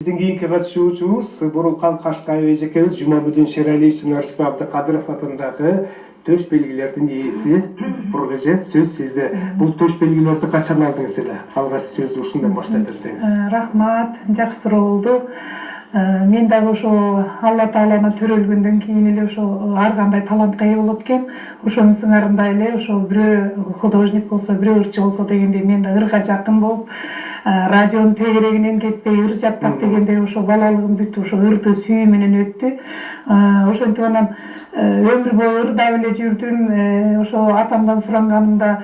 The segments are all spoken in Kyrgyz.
биздин кийинки катышуучубуз Бурумкан Кашкаев эжекебиз Жумамүдүн Шералиевич жана Рыспек Абдыкадыров атындагы төш белгилердин ээси. Бурук эже, сөз сизде. Бул төш белгилерди качан алдыңыз эле? Алгач сөздү ушундан баштап берсеңиз. Рахмат, жакшы суроо болду. Мен дагы ошо Алла Таалана төрөлгөндөн кийин эле ошо ар кандай талантка ээ болот экен. Ошонун сыңарында эле ошо бирөө художник болсо, бирөө ырчы болсо дегендей мен да ырга жакын болуп, радионун тегерегинен кетпей ыр жаттап дегендей ошо балалыгым бүт ошо ырды сүйүү менен өттү. Ошентип анан өмүр бою ырдап эле жүрдүм. Ошо атамдан суранганымда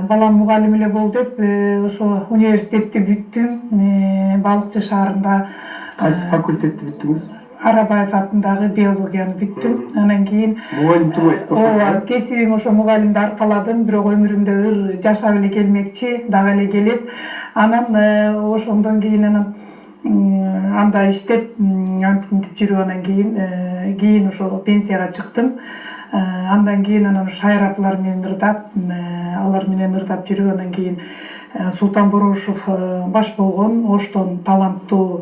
балам мугалим эле бол деп ошо университетти бүттүм. Балыкчы шаарында. Кайсы факультетти бүттүңүз? Арабаев атындагы биологияны бүттүм. Анан кийин мугалим турбайсызбы? ооба, кесибим ошо мугалимди аркаладым, бирок өмүрүмдө ыр жашап эле келмекчи, дагы эле келет. Анан ошондон кийин анан анда иштеп, антип жүрүп анан кийин ошо пенсияга чыктым. Андан кийин анан шайыр апалар менен ырдап, алар менен ырдап жүрүп анан кийин Султан Борошов баш болгон Оштон таланттуу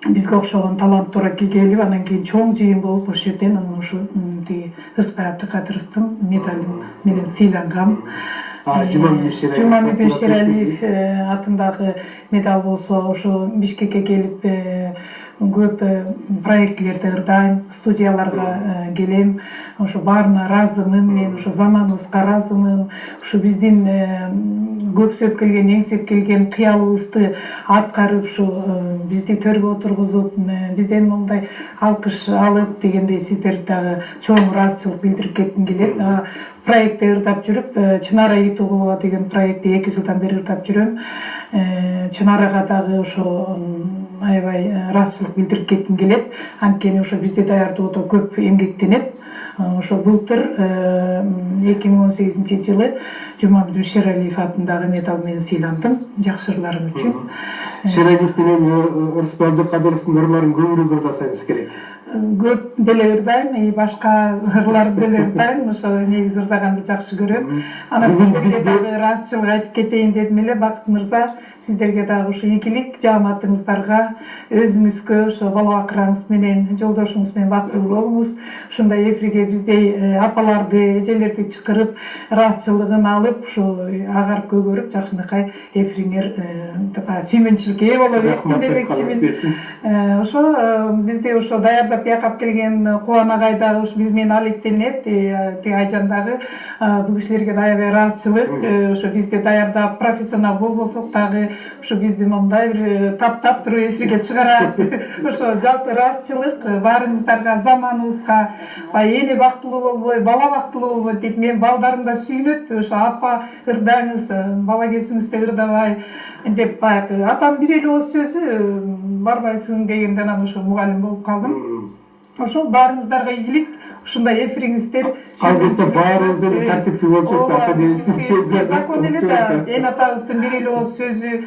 бизге окшогон таланттуура келип, анан кийин чоң жыйын болуп ошол жерден анан ушу тиги Рыспек Абдыкадыровдун медалин менен сыйлангам. Жумамүдүн Шералиев атындагы медаль болсо ошо Бишкекке келип көп проектлерди ырдайм, студияларга келем. Ошо баарына ыраазымын, мен ошо заманыбызга ыраазымын. Ушу биздин көксөп келген, эңсеп келген кыялыбызды аткарып, ушу бизди төргө отургузуп, бизден мондай алкыш алып дегендей сиздерге дагы чоң ыраазычылык билдирип кетким келет. Проектте ырдап жүрүп, Чынара Итугова деген проектти 2 жылдан бери ырдап жүрөм. Чынарага дагы ошо аябай ыраазычылык билдирип кетким келет. Анткени ошо бизди даярдоодо көп эмгектенет. Ошо былтыр 2018-жылы Жумамүдүн Шералиев атындагы медаль менен сыйландым жакшы ырларым үчүн. Шералиев менен Рыспек Абдыкадыровдун ырларын көбүрөөк ырдасаңыз керек. Көп деле ырдайм, башка ырларды деле ырдайм, ошо негизи ырдаганды жакшы көрөм. Анан сиздерге дагы ыраазычылык айтып кетейин дедим эле, Бакыт мырза, сиздерге дагы ушу ийгилик жааматыңыздарга, өзүңүзгө, ошо бала бакыраңыз менен, жолдошуңуз менен бактылуу болуңуз. Ушундай эфирге биздей апаларды, эжелерди чакырып, ыраазычылыгын алып, ушу агарып көгөрүп, жакшынакай эфириңер сүймөнчүлүккө ээ боло берсин демекчимин. Ошо бизди ошо даярдап бияка келген Кубан агай дагы ушу биз менен алектенет, тиги Айжан дагы бул кишилерге аябай ыраазычылык. Ошо бизди даярдап профессионал болбосок дагы ушу бизди мондай бир таптап туруп эфирге чыгарат. Ошо жалпы ыраазычылык баарыңыздарга, заманыбызга эне бактылуу болбой, бала бактылуу болбойт дейт. Мен балдарым да сүйүнөт, ошо апа ырдаңыз, бала кезиңизде ырдабай деп баягы атам бир эле ооз сөзү барбайсың дегенде анан ошо мугалим болуп калдым. Ошол баарыңыздарга ийгилик, ушундай эфириңиздер. Ал кезде баарыбыз эле тартиптүү болчубуз, академиктин сөзү. Закон эле да, эн атабыздын бир эле ооз сөзү.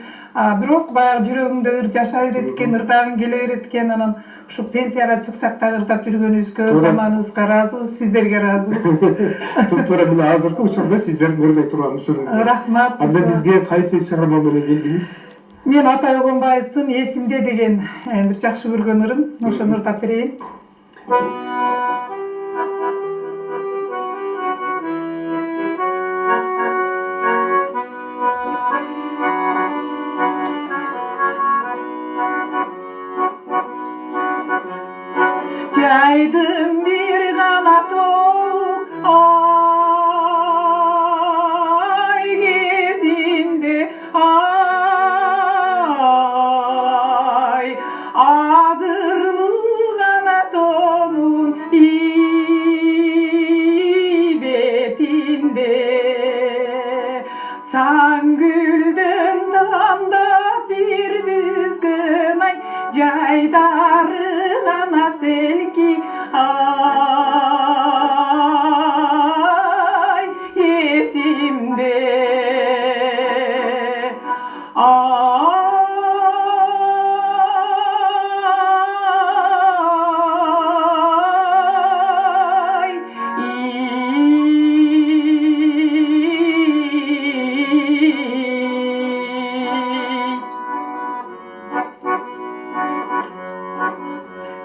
Бирок баягы жүрөгүмдө ыр жашай берет экен, ырдагым келе берет экен. Анан ушу пенсияга чыксак дагы ырдап жүргөнүбүзгө, заманыбызга ыраазыбыз, сиздерге ыраазыбыз. Туптуура мына азыркы учурда сиздердин ырдай турган учуруңуз. Рахмат. Анда бизге кайсы чыгарма менен келдиңиз? Мен Атай Огонбаевдин Эсимде деген бир жакшы көргөн ырым, ошону ырдап берейин. Жайдым бир канат болуп, ай кезинде, ай адырлуу канат onun бетинде, Саңгүлдөн тамдап бир дүзгөн ай, жайдарына селки, ай эсимде,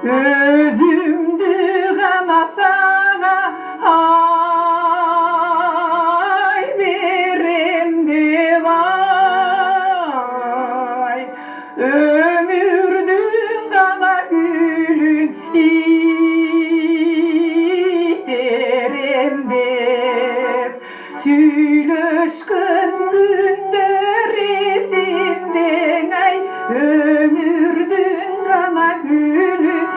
Özümdü gana sana ay veremdi vay. Ömürdün gana gülün iterim dep Süйлöşkün gündür esimden ay Ömürdün gana gülün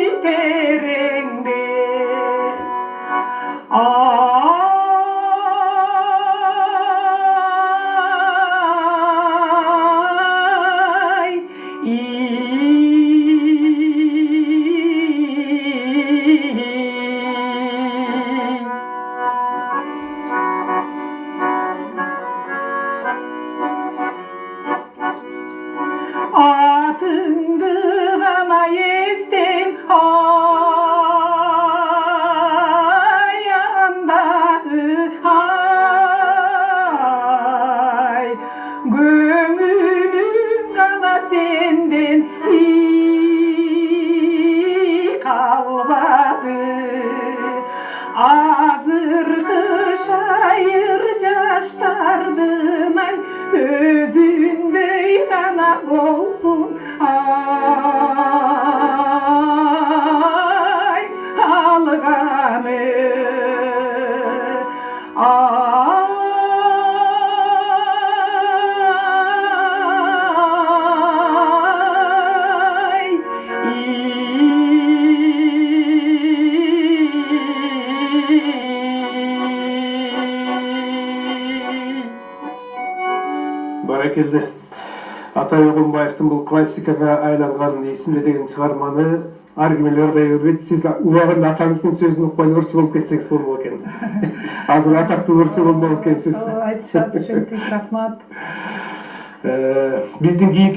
iterim dep Ay Atındı gana estem ayağındağı ay Gönlüm gana senden kalmadı Azırdı şair caştardın ay Özünde gana olsun ay alganı ay Barakelде. Атай Оғылбаевтың бұл классикаға айланған есімде деген шығарманы аргумелер дай өрбет. Сіз уағында атаңыздың сөзін ұқпайларшы болып кетсеңіз болмау екен. Азыр атақты өрші болмау екенсіз. Айтышат, шөптік рахмат. Біздің кейінгі